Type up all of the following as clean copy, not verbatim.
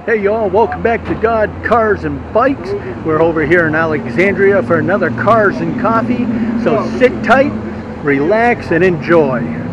Hey y'all, welcome back to God, Cars, and Bikes. We're over here in Alexandria for another Cars and Coffee. So sit tight, relax, and enjoy.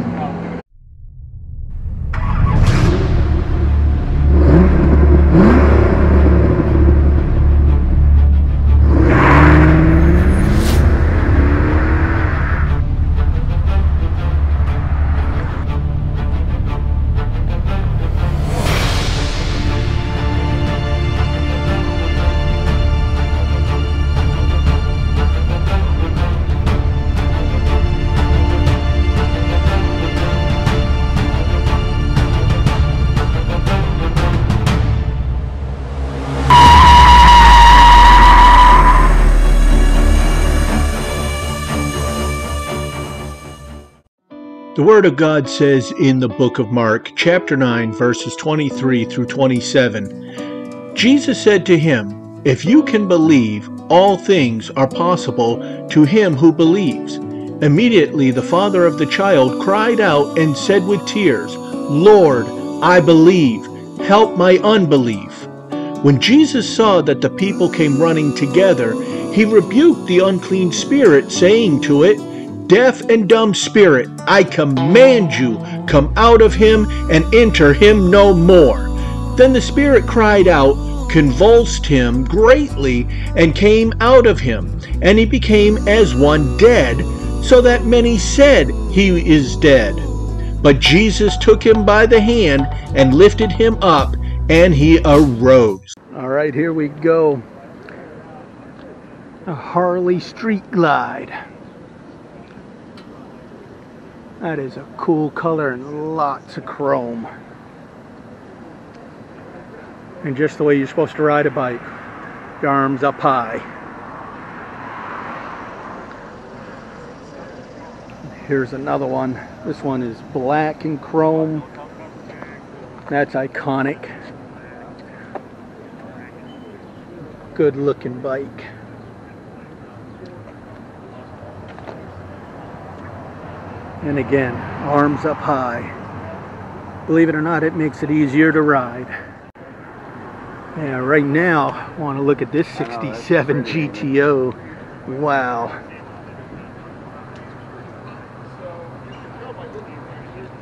The Word of God says in the book of Mark, chapter 9, verses 23 through 27, Jesus said to him, "If you can believe, all things are possible to him who believes." Immediately the father of the child cried out and said with tears, "Lord, I believe. Help my unbelief." When Jesus saw that the people came running together, he rebuked the unclean spirit, saying to it, "Deaf and dumb spirit, I command you, come out of him and enter him no more." Then the spirit cried out, convulsed him greatly, and came out of him, and he became as one dead, so that many said, "He is dead." But Jesus took him by the hand and lifted him up, and he arose. All right, here we go. A Harley Street Glide. That is a cool color and lots of chrome. And just the way you're supposed to ride a bike. Your arms up high. Here's another one. This one is black and chrome. That's iconic. Good looking bike. And again, arms up high. Believe it or not, it makes it easier to ride. Yeah, right now, I want to look at this 67 GTO. Wow.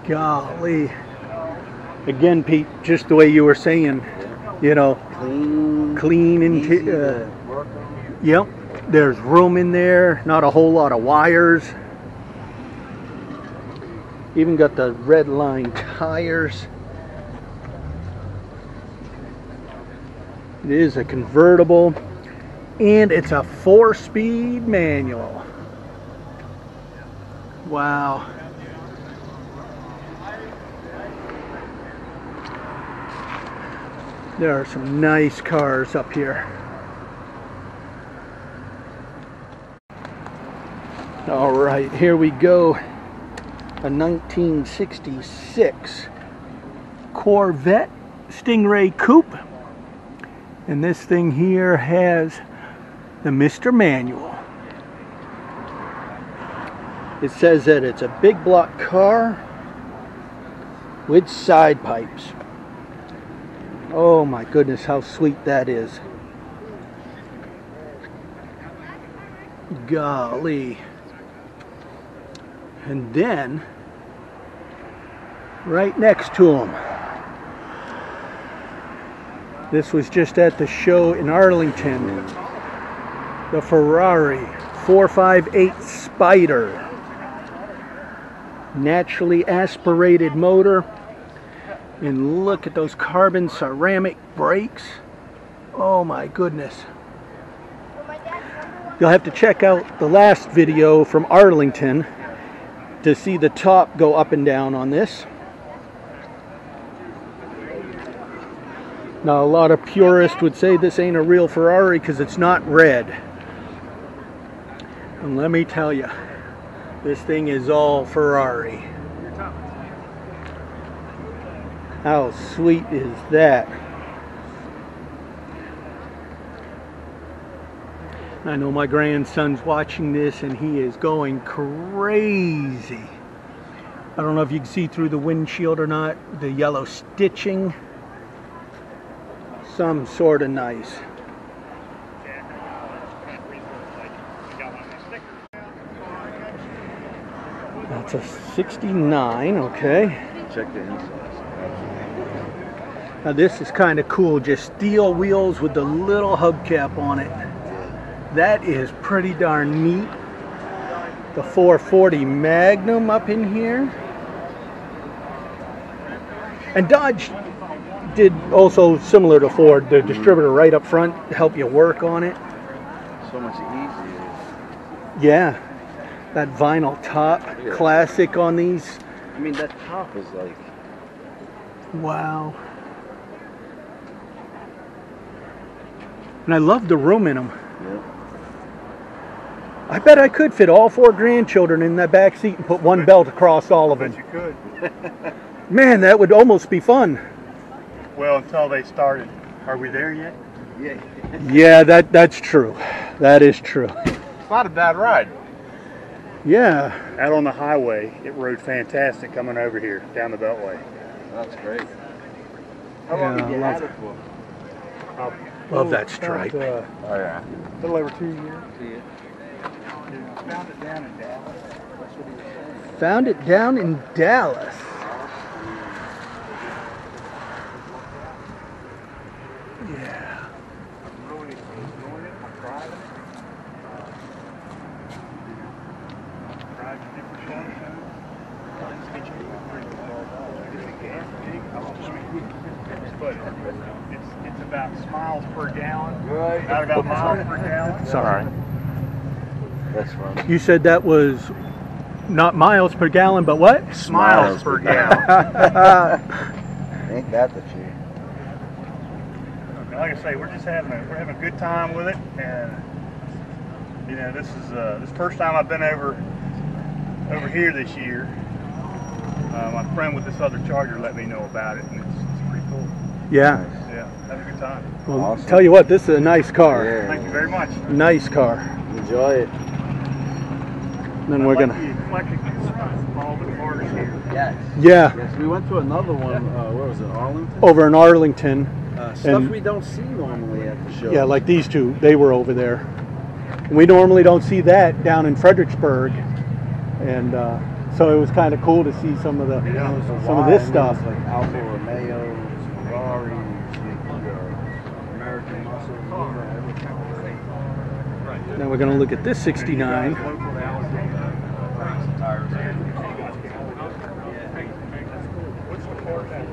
Golly. Again, Pete, just the way you were saying, you know, clean and yep, there's room in there, not a whole lot of wires. Even got the red line tires. It is a convertible, and it's a 4-speed manual. Wow. There are some nice cars up here. All right, here we go. A 1966 Corvette Stingray Coupe, and this thing here has the Mr. Manual. It says that it's a big block car with side pipes. Oh my goodness, how sweet that is. Golly. And then, right next to him, this was just at the show in Arlington, the Ferrari 458 Spider. Naturally aspirated motor. And look at those carbon ceramic brakes. Oh my goodness. You'll have to check out the last video from Arlington to see the top go up and down on this. Now a lot of purists would say this ain't a real Ferrari because it's not red. And let me tell you, this thing is all Ferrari. How sweet is that? I know my grandson's watching this and he is going crazy. I don't know if you can see through the windshield or not, the yellow stitching. some sort of nice. That's a 69, okay. Check the inside. Now this is kind of cool, just steel wheels with the little hubcap on it. That is pretty darn neat. The 440 Magnum up in here. And Dodge did also similar to Ford, the distributor right up front to help you work on it. So much easier. Yeah, that vinyl top, classic on these. I mean, that top is like... Wow. And I love the room in them. Yeah. I bet I could fit all 4 grandchildren in that back seat and put one belt across all of them. You could. Man, that would almost be fun. Well, until they started. Are we there yet? Yeah. Yeah, that's true. That is true. It's not a bad ride. Yeah. Out on the highway, it rode fantastic coming over here, down the Beltway. That's great. How long Yeah, did you love have it for? Love that stripe. Oh, yeah. A little over 2 years. See it? Found it down in Dallas. That's what he was saying. Found it down in Dallas. Yeah. But it's about miles per gallon. Right. Not about miles per gallon. It's all right. That's fun. You said that was not miles per gallon, but what? Miles per gallon. Ain't that the truth? Like I say, we're having a good time with it, and you know, this is the first time I've been over here this year. My friend with this other Charger let me know about it, and it's pretty cool. Yeah. Yeah, have a good time. Well, Awesome. tell you what, this is a nice car. Yeah. Thank you very much. Nice car. Enjoy it. Then we're gonna. The eclectic all the cars here. Yes. Yeah. Yes, we went to another one, where was it, Arlington? Over in Arlington. Stuff and- we don't see normally at the show. Yeah, like these two, they were over there. We normally don't see that down in Fredericksburg, and so it was kind of cool to see some of the some of this stuff. Like Alfa Romeo, Ferrari, American Muscle, everything. Now we're going to look at this 69. What's the car at?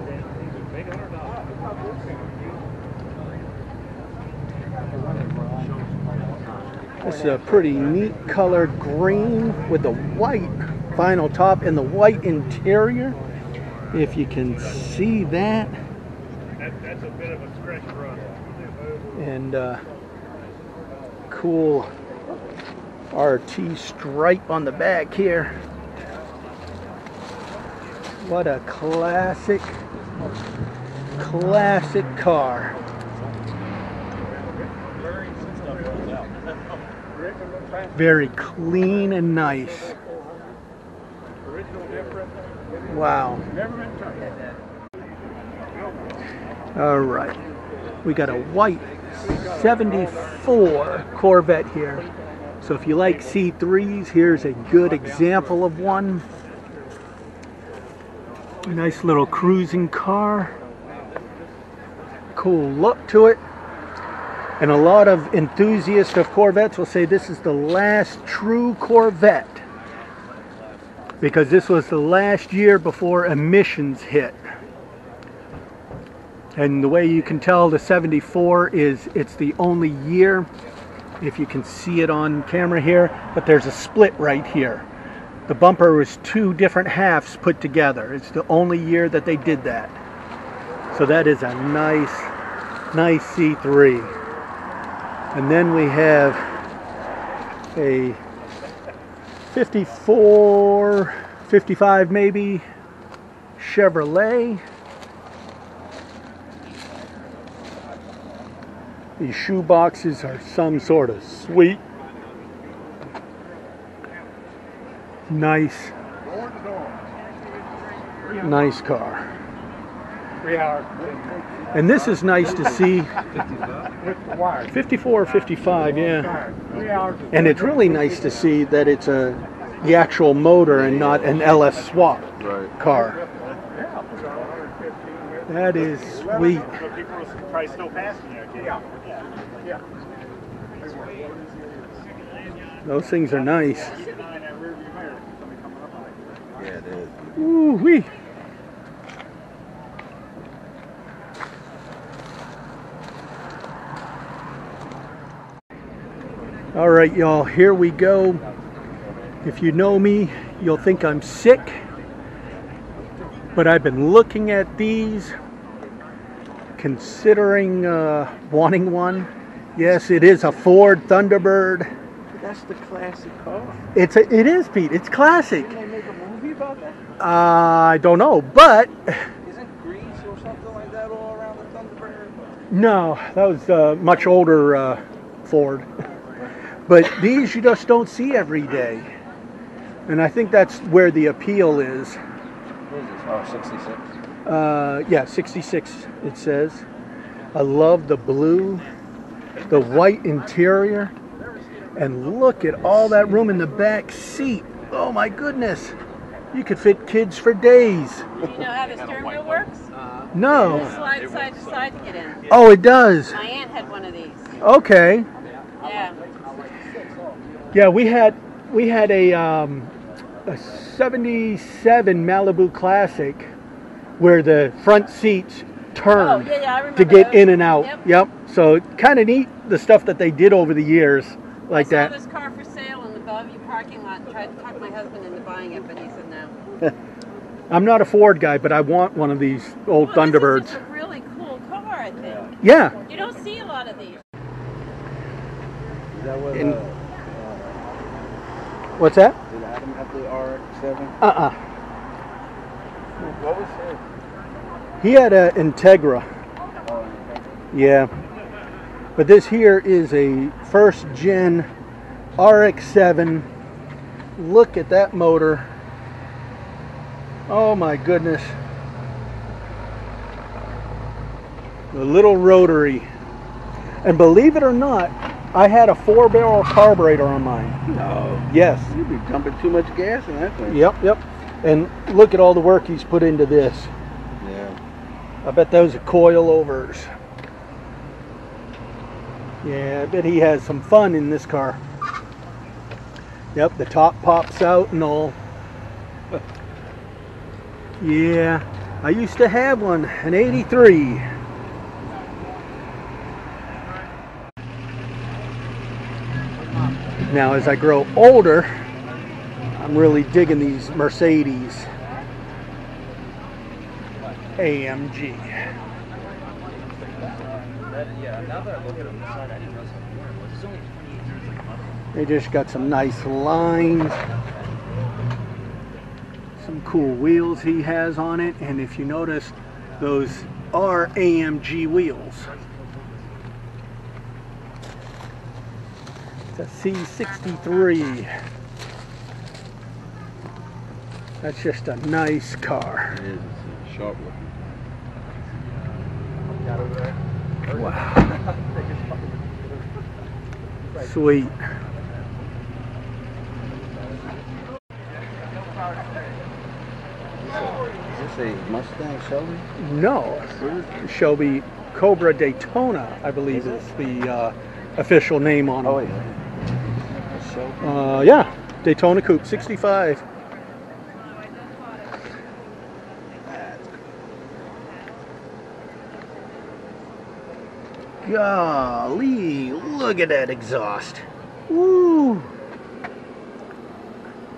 This is a pretty neat colored green with the white vinyl top and the white interior. If you can see that. That's a bit of a stretch for us. And cool RT stripe on the back here. What a classic car. Very clean and nice. Wow. All right. We got a white 74 Corvette here. So if you like C3s, here's a good example of one. Nice little cruising car. Cool look to it. And a lot of enthusiasts of Corvettes will say this is the last true Corvette, because this was the last year before emissions hit. And the way you can tell the 74 is it's the only year, if you can see it on camera here, but there's a split right here. The bumper was 2 different halves put together. It's the only year that they did that. So that is a nice C3. And then we have a 54, 55 maybe, Chevrolet. These shoe boxes are some sort of sweet. Nice car. 3 hours. And this is nice to see. With the wire. 54 or 55, yeah. 3 hours. And it's really nice to see that it's the actual motor and not an LS swap car. That is sweet. People are probably still passing you. Yeah. Those things are nice. Yeah, it is. Ooh wee. All right, y'all, here we go. If you know me, you'll think I'm sick, but I've been looking at these, considering wanting one. Yes, it is a Ford Thunderbird. That's the classic car. It is, Pete. It's classic. Didn't they make a movie about that? I don't know, but Isn't Grease or something like that all around the Thunderbird? no, that was a much older Ford. But these you just don't see every day. And I think that's where the appeal is. What is this? Oh, 66. Yeah, 66 it says. I love the blue, the white interior, and look at all that room in the back seat. Oh my goodness. You could fit kids for days. Do you know how the steering wheel works? No. You slide side to side to get in. Oh, it does. My aunt had one of these. Okay. Yeah. Yeah, we had a 77 Malibu Classic where the front seats turned Oh, yeah, I remember to get those. in and out. Yep. So kind of neat, the stuff that they did over the years like I that. saw this car for sale in the Bellevue parking lot and tried to talk my husband into buying it, but he said no. I'm not a Ford guy, but I want one of these old Well, Thunderbirds. This is just a really cool car, I think. Yeah. You don't see a lot of these. Is that what, In- What's that? did Adam have the RX-7? What was his? He had a Integra. Oh, Yeah. But this here is a first gen RX-7. Look at that motor. Oh my goodness. The little rotary. And believe it or not, I had a 4-barrel carburetor on mine. no. Yes. You'd be dumping too much gas in that thing. Yep. And look at all the work he's put into this. Yeah. I bet those are coilovers. Yeah, I bet he has some fun in this car. Yep, the top pops out and all. Yeah, I used to have one, an 83. Now, as I grow older, I'm really digging these Mercedes AMG. They just got some nice lines, some cool wheels he has on it, and if you notice, those are AMG wheels. It's a C63. That's just a nice car. It is. It's sharp looking. Wow. Sweet. Is this a Mustang Shelby? No, Shelby Cobra Daytona, I believe is the official name on it. Oh, yeah. A Shelby? Yeah, Daytona Coupe 65. Golly, look at that exhaust. Woo!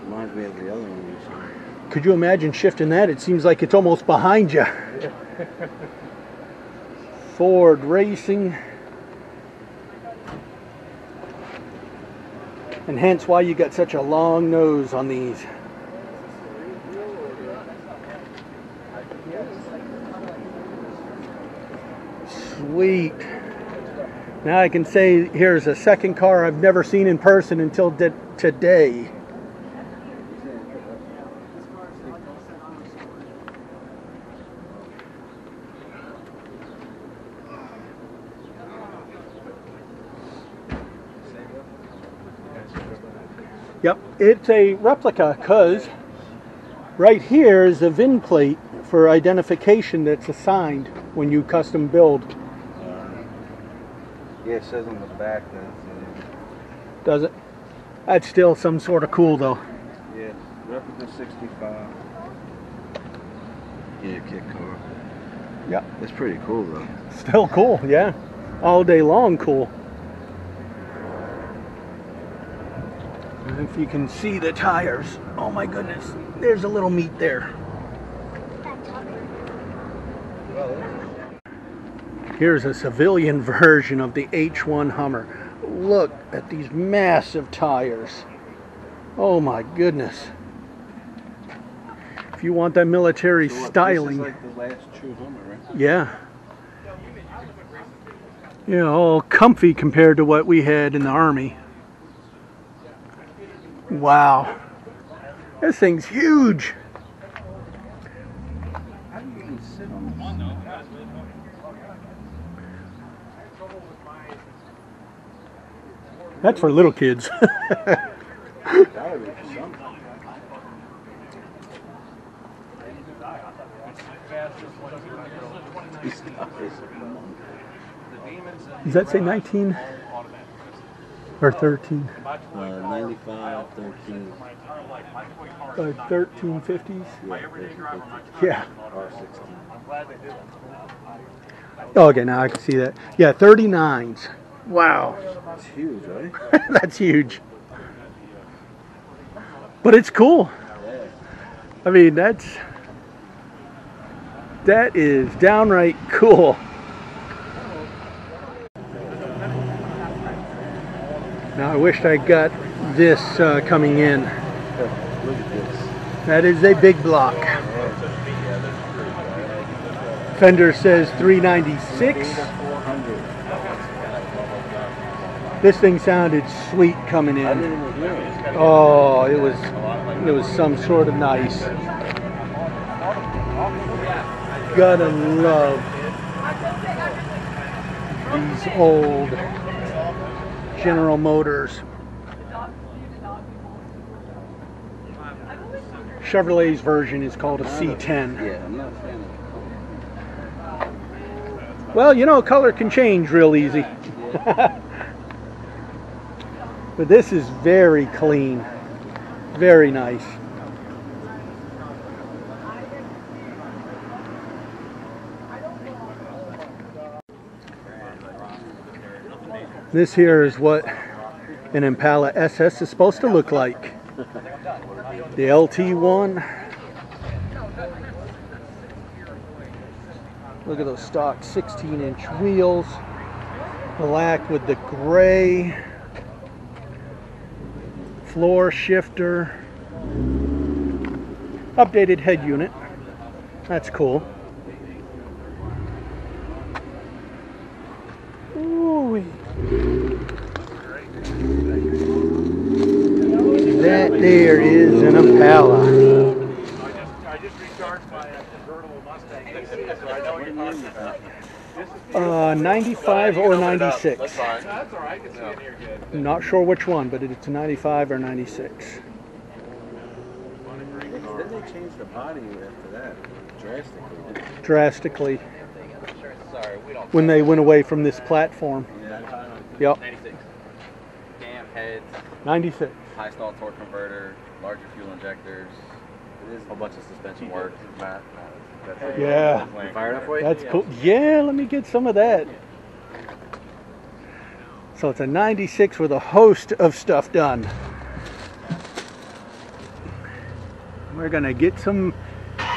Reminds me of the other one you saw. Could you imagine shifting that? It seems like it's almost behind you. Ford Racing. And hence why you got such a long nose on these. Sweet. Now I can say here's a second car I've never seen in person until today. Yep, it's a replica because right here is a VIN plate for identification that's assigned when you custom build. Yeah, it says on the back that Does it? That's still some sort of cool though. yeah, replica 65. Yeah, kit car. Yeah. That's pretty cool though. Still cool, yeah. All day long cool. And if you can see the tires, oh my goodness, there's a little meat there. Here's a civilian version of the H1 Hummer. Look at these massive tires. Oh my goodness. If you want that military styling. This is like the last true Hummer, right? Yeah. You know, all comfy compared to what we had in the Army. Wow. This thing's huge. How do you even sit on this? That's for little kids. Does that say 19 or 13? 95, 13. 1350s? Yeah, Yeah. R16. Oh, okay, now I can see that. Yeah, 39s. Wow. That's huge, right? That's huge. But it's cool. Yeah. I mean, that is downright cool. Now I wished I got this coming in. Look at this. That is a big block. Fender says 396. This thing sounded sweet coming in. Oh, it was some sort of nice. Gotta love these old General Motors. Chevrolet's version is called a C10. Yeah, I'm not a fan of Well, you know, color can change real easy. But this is very clean. Very nice. This here is what an Impala SS is supposed to look like. The LT1. Look at those stock 16-inch wheels. Black with the gray. Floor shifter. Updated head unit. That's cool. Ooh. That there is an Impala. I just recharged my convertible Mustang, so I know what you're talking about. 95 or 96. That's fine. That's all right. I can see it here good. I'm not sure which one, but it's a 95 or 96. Then they changed the body after that drastically. Drastically. When they went away from this platform. Yep. 96. Cam, heads, 96. high stall torque converter, larger fuel injectors, a whole bunch of suspension work. Yeah. Fired up for you? That's cool. Yeah, let me get some of that. So it's a 96 with a host of stuff done. We're gonna get some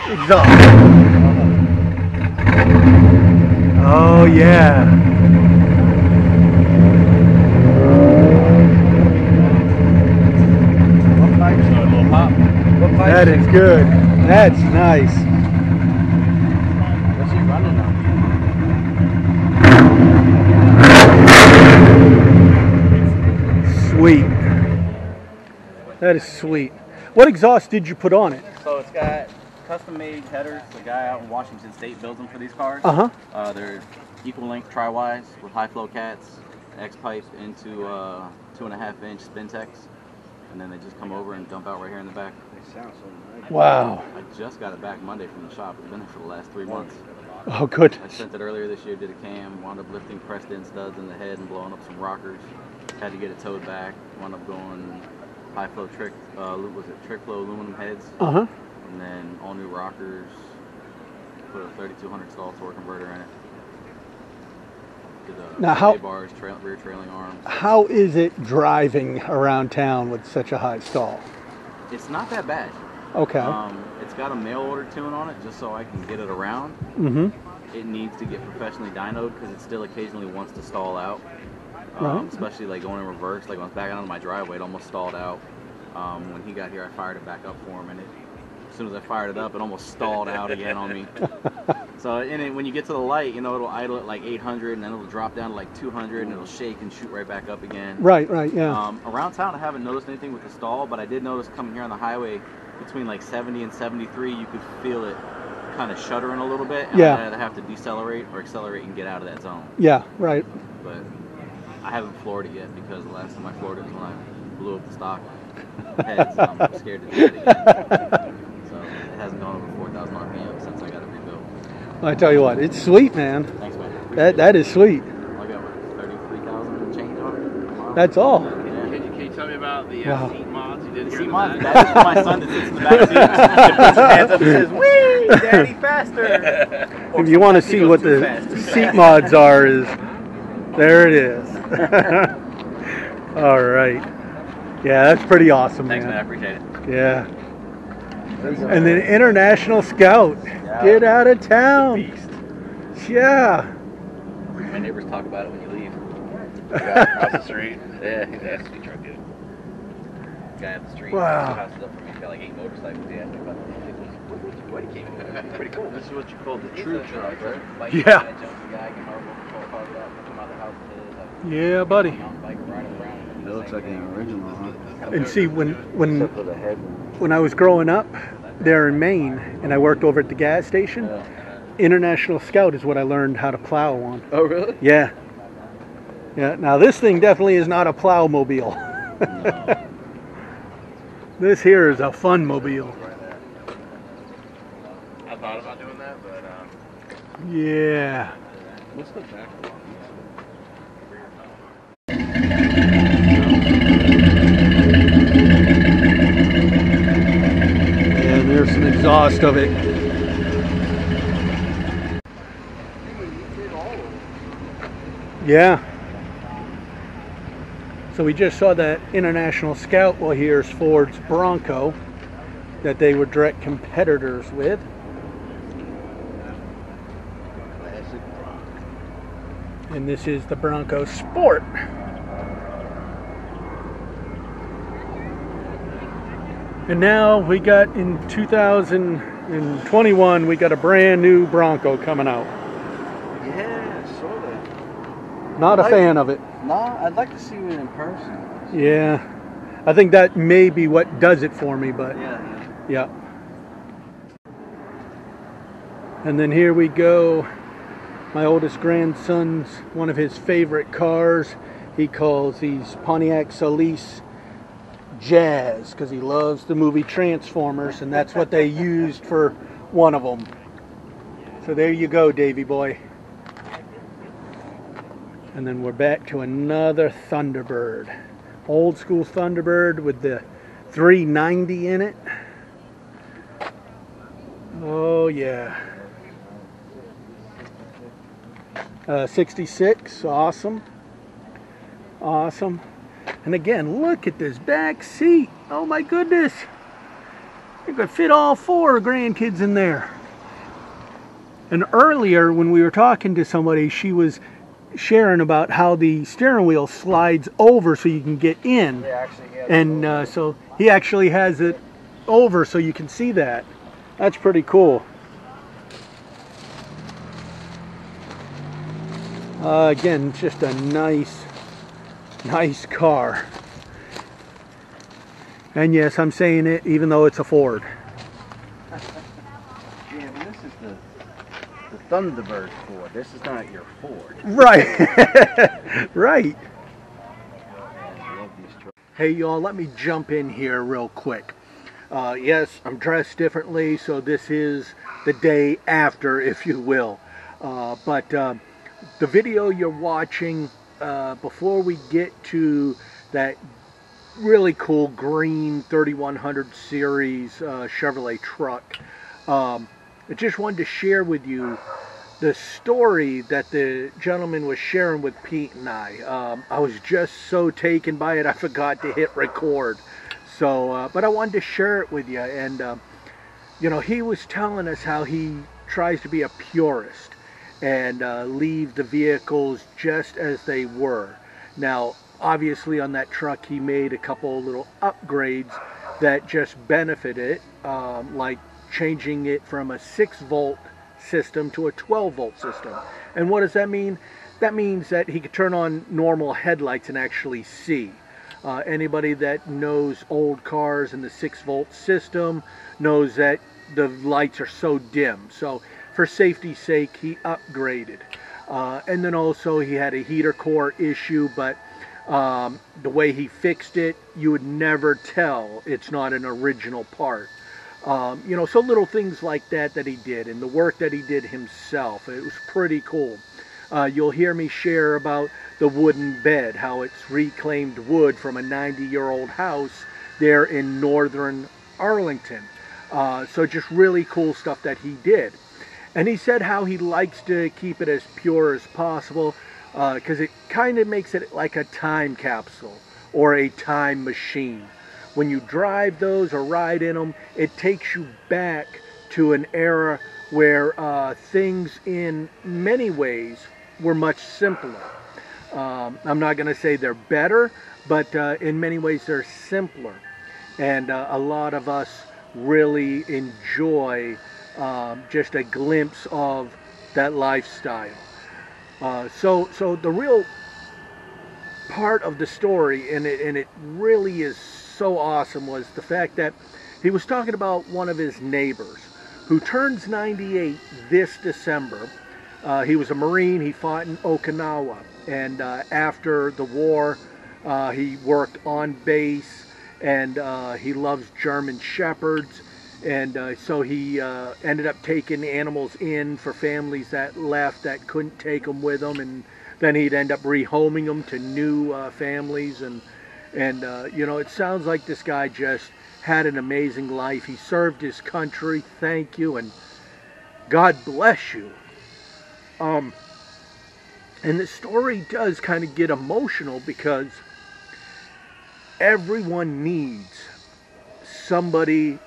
exhaust. Oh yeah. That is good. That's nice. What's he running on? Sweet. That is sweet. What exhaust did you put on it? So it's got custom-made headers. The guy out in Washington State builds them for these cars. Uh-huh. They're equal length tri-wise with high flow cats, X pipe into 2.5-inch Spintex. and then they just come over and dump out right here in the back. They sound so nice. Wow. I just got it back Monday from the shop. It's been there for the last 3 months. Oh, I goodness. sent it earlier this year, did a cam, wound up lifting pressed in studs in the head and blowing up some rockers. Had to get it towed back, wound up going high flow trick flow aluminum heads. Uh-huh. And then all new rockers, put a 3200 stall torque converter in it. Did Now how bars, rear trailing arms. How is it driving around town with such a high stall? It's not that bad. Okay. It's got a mail order tune on it just so I can get it around. Mm-hmm. It needs to get professionally dynoed because it still occasionally wants to stall out. Right. Especially like going in reverse. Like when I was backing onto my driveway, it almost stalled out. When he got here, I fired it back up for him, and as soon as I fired it up, it almost stalled out again on me. So when you get to the light, you know, it'll idle at like 800, and then it'll drop down to like 200, and it'll shake and shoot right back up again. Right, yeah. Around town, I haven't noticed anything with the stall, but I did notice coming here on the highway between like 70 and 73, you could feel it kind of shuddering a little bit. And Yeah. I have to decelerate or accelerate and get out of that zone. Yeah, right. But I haven't floored it yet because the last time I floored it was when I blew up the stock heads. And I'm scared to do it again. So it hasn't gone over 4,000 RPM since I got it rebuilt. Well, I tell you what, it's sweet, man. Thanks, man. That is sweet. I got 33,000 and change on it. That's all. Can you tell me about the Wow. seat mods you did here? Seat mods, that's for my son that sits in the back seat. He puts his hands up and says, "Wee, Daddy, faster!" If you want to see what the seat mods are, there it is. All right. Yeah, that's pretty awesome, Thanks, man. I man. appreciate it. Yeah. And then International Scout. Get out of town. Yeah. My neighbors talk about it when you leave. Across the street. Yeah, That's exactly. the truck, dude. Guy up the street. Wow. 2 houses up from me. He's got like 8 motorcycles. He asked me about what he came in. Pretty cool. This is what you call the true truck, right? Yeah. Yeah, buddy. It looks like an original, huh? And see, when Except for the head. when I was growing up there in Maine and I worked over at the gas station, International Scout is what I learned how to plow on. Oh, really? Yeah. Yeah. Now this thing definitely is not a plow mobile. This here is a fun mobile. I thought about doing that, but Yeah. what's the back of And there's some exhaust of it. Yeah. So we just saw that International Scout. Well, here's Ford's Bronco that they were direct competitors with. classic rock? And this is the Bronco Sport. And now we got in 2021, we got a brand new Bronco coming out. Yeah, I saw that. Not a fan of it. No, I'd like to see it in person. Yeah. I think that may be what does it for me, but yeah. And then here we go. My oldest grandson's one of his favorite cars. He calls these Pontiac Solstice Jazz because he loves the movie Transformers, and that's what they used for one of them. So there you go, Davey boy. And then we're back to another Thunderbird. Old school Thunderbird with the 390 in it. Oh yeah. 66, awesome. Awesome. And again, look at this back seat. Oh my goodness. You could fit all 4 grandkids in there. And earlier when we were talking to somebody, she was sharing about how the steering wheel slides over so you can get in. And so he actually has it over so you can see that. That's pretty cool. Again, just a nice car. And yes, I'm saying it even though it's a Ford. Yeah, but this is the Thunderbird Ford. This is not your Ford. Right. Right. I love these trucks. Hey y'all, let me jump in here real quick. Yes, I'm dressed differently, so this is the day after, if you will. But the video you're watching, before we get to that really cool green 3100 series Chevrolet truck, I just wanted to share with you the story that the gentleman was sharing with Pete and I. I was just so taken by it, I forgot to hit record. So, but I wanted to share it with you. And, you know, he was telling us how he tries to be a purist and leave the vehicles just as they were. Now, obviously on that truck he made a couple little upgrades that just benefit it, like changing it from a 6-volt system to a 12-volt system. And what does that mean? That means that he could turn on normal headlights and actually see. Anybody that knows old cars and the 6-volt system knows that the lights are so dim. So for safety's sake, he upgraded. And then also he had a heater core issue, but the way he fixed it, you would never tell it's not an original part. You know, so little things like that he did, and the work that he did himself. It was pretty cool. You'll hear me share about the wooden bed, how it's reclaimed wood from a 90-year-old house there in northern Arlington. So just really cool stuff that he did. And he said how he likes to keep it as pure as possible, because it kind of makes it like a time capsule or a time machine. When you drive those or ride in them, it takes you back to an era where things in many ways were much simpler. I'm not going to say they're better, but in many ways they're simpler. And a lot of us really enjoy just a glimpse of that lifestyle. So the real part of the story, and it really is so awesome, was the fact that he was talking about one of his neighbors who turns 98 this December. He was a Marine. He fought in Okinawa, and after the war he worked on base, and he loves German Shepherds, and so he ended up taking animals in for families that left that couldn't take them with them, and then he'd end up rehoming them to new families. And you know, it sounds like this guy just had an amazing life. He served his country. Thank you, and God bless you. And the story does kind of get emotional, because everyone needs somebody,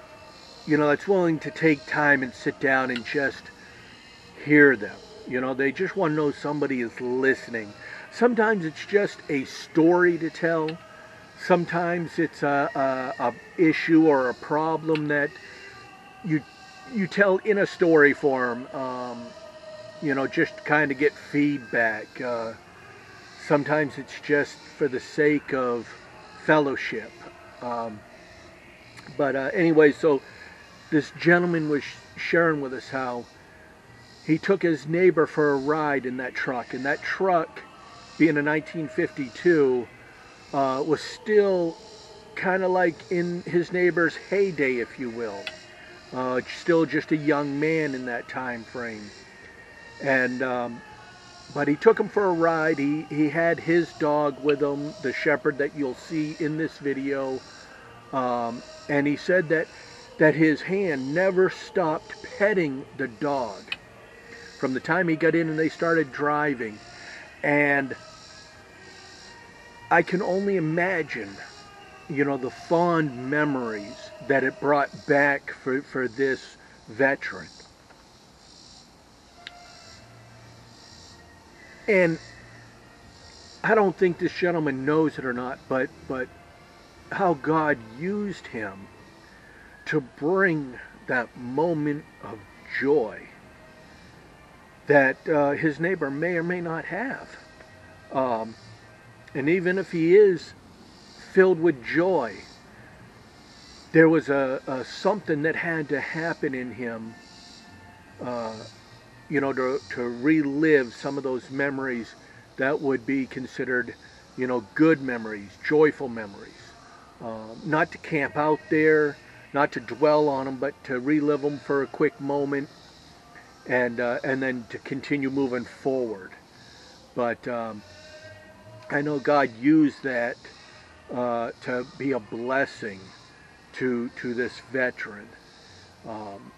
you know, that's willing to take time and sit down and just hear them. You know, they just want to know somebody is listening. Sometimes it's just a story to tell. Sometimes it's a issue or a problem that you tell in a story form, you know, just kind of get feedback. Sometimes it's just for the sake of fellowship. But anyway, so this gentleman was sharing with us how he took his neighbor for a ride in that truck, and that truck, being a 1952, was still kind of like in his neighbor's heyday, if you will. Still just a young man in that time frame. And but he took him for a ride. He had his dog with him, the shepherd that you'll see in this video. And he said that his hand never stopped petting the dog from the time he got in and they started driving. And I can only imagine, you know, the fond memories that it brought back for this veteran. And I don't think this gentleman knows it or not, but how God used him to bring that moment of joy that his neighbor may or may not have. And even if he is filled with joy, there was a something that had to happen in him, you know, to relive some of those memories that would be considered, you know, good memories, joyful memories. not to camp out there, not to dwell on them, but to relive them for a quick moment, and then to continue moving forward. But I know God used that to be a blessing to this veteran,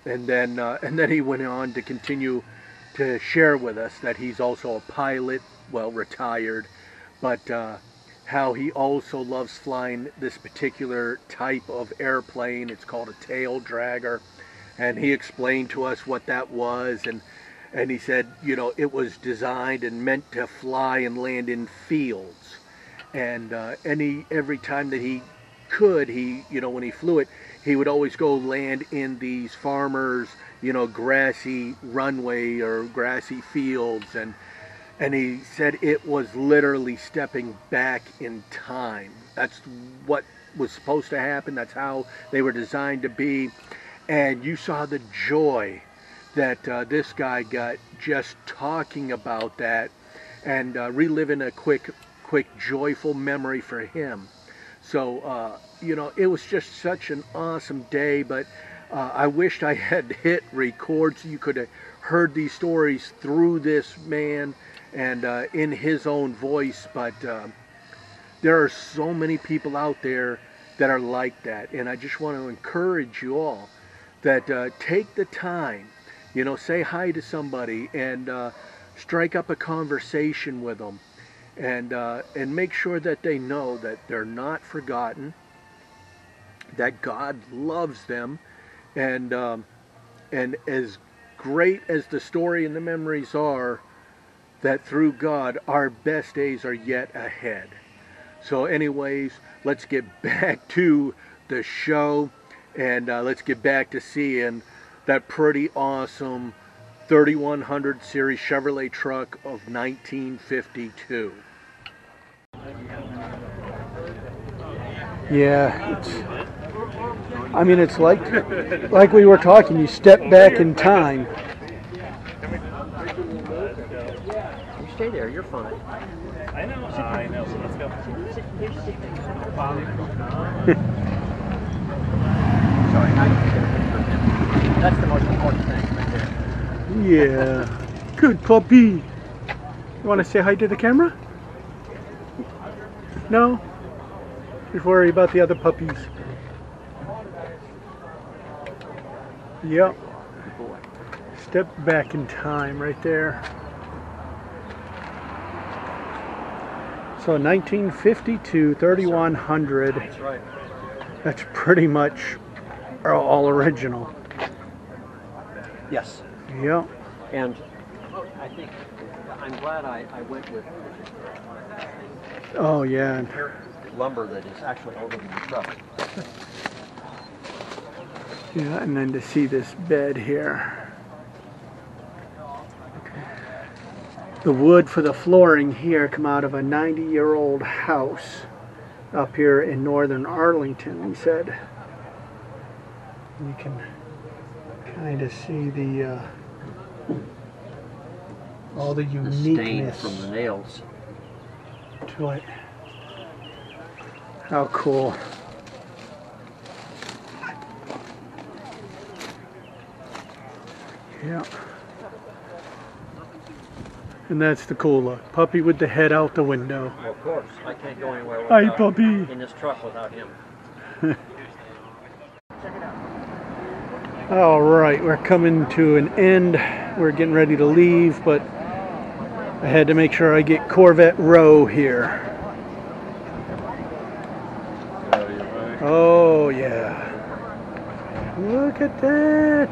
and then he went on to continue to share with us that he's also a pilot, well, retired, but how he also loves flying this particular type of airplane. It's called a tail dragger, and he explained to us what that was, and he said, you know, it was designed and meant to fly and land in fields, and every time that he could, you know, when he flew it, he would always go land in these farmers, you know, grassy runway or grassy fields, and he said it was literally stepping back in time. That's what was supposed to happen. That's how they were designed to be. And you saw the joy that this guy got just talking about that, and reliving a quick joyful memory for him. So you know, it was just such an awesome day. But I wished I had hit record so you could have heard these stories through this man and in his own voice. But there are so many people out there that are like that, and I just want to encourage you all that take the time, you know, say hi to somebody and strike up a conversation with them, and make sure that they know that they're not forgotten, that God loves them, and as great as the story and the memories are, that through God our best days are yet ahead. So anyways, let's get back to the show, and let's get back to seeing that pretty awesome 3100 series Chevrolet truck of 1952. Yeah, I mean, it's like we were talking, you step back in time. You stay there, you're fine. I know, so let's go. Sorry, that's the most important thing right there. Yeah, good puppy. You want to say hi to the camera? No? Just worry about the other puppies. Yep. Step back in time right there. So 1952 3100. That's right. That's pretty much all original. Yes. Yep. And I think I'm glad I went with Oh yeah. lumber that is actually older than the truck. Yeah, and then to see this bed here. The wood for the flooring here come out of a 90-year-old house up here in northern Arlington, he said. You can kind of see the all the uniqueness stain from the nails to it. How cool. Yeah. And that's the cool look. Puppy with the head out the window. Well, of course, I can't go anywhere Hi, without puppy. in this truck without him. All right, we're coming to an end. We're getting ready to leave, but I had to make sure I get Corvette Row here. Oh yeah. Look at that.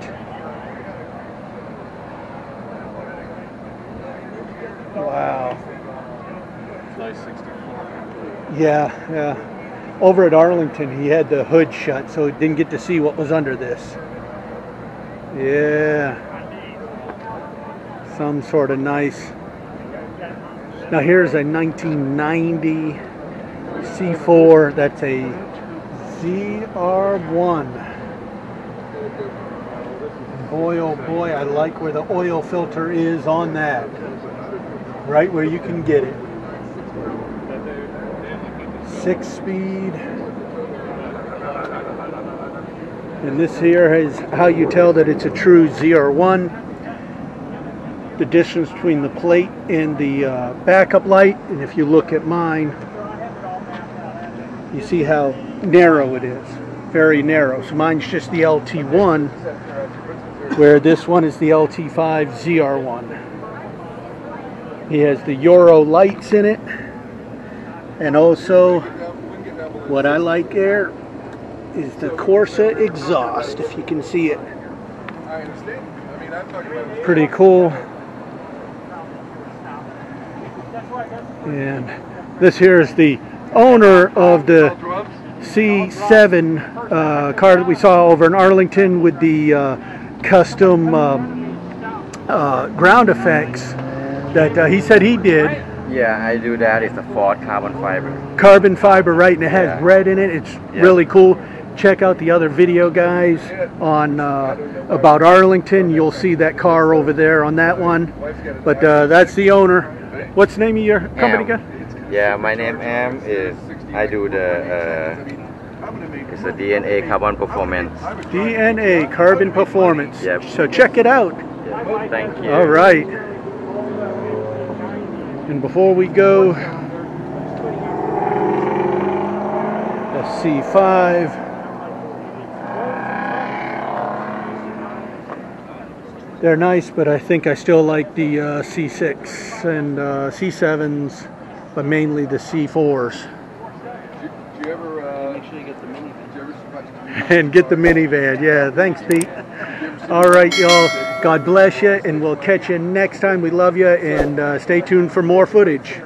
Wow. Nice 64. Yeah. Over at Arlington, he had the hood shut, so he didn't get to see what was under this. Yeah. Some sort of nice. Now here's a 1990 C4. That's a ZR1. Boy, oh boy, I like where the oil filter is on that. Right where you can get it. 6-speed. And this here is how you tell that it's a true ZR1. The distance between the plate and the backup light. And if you look at mine, you see how narrow it is. Very narrow. So mine's just the LT1, where this one is the LT5 ZR1. He has the Euro lights in it, and also what I like there is the Corsa exhaust, if you can see it. Pretty cool. And this here is the owner of the C7 car that we saw over in Arlington with the custom ground effects that he said he did. Yeah, I do that. It's the Ford carbon fiber. Carbon fiber, right, and it has red in it. It's really cool. Check out the other video, guys, on about Arlington. You'll see that car over there on that one. But that's the owner. What's the name of your company, guy? Yeah, my name is, I do the, it's a DNA Carbon Performance. DNA Carbon Performance. Yep. So check it out. Yeah, thank you. All right. And before we go, the C5. They're nice, but I think I still like the C6 and C7s, but mainly the C4s. Did you ever make sure you get the minivan? And get the minivan. Yeah, thanks, Pete. All right, y'all. God bless you, and we'll catch you next time. We love you, and stay tuned for more footage.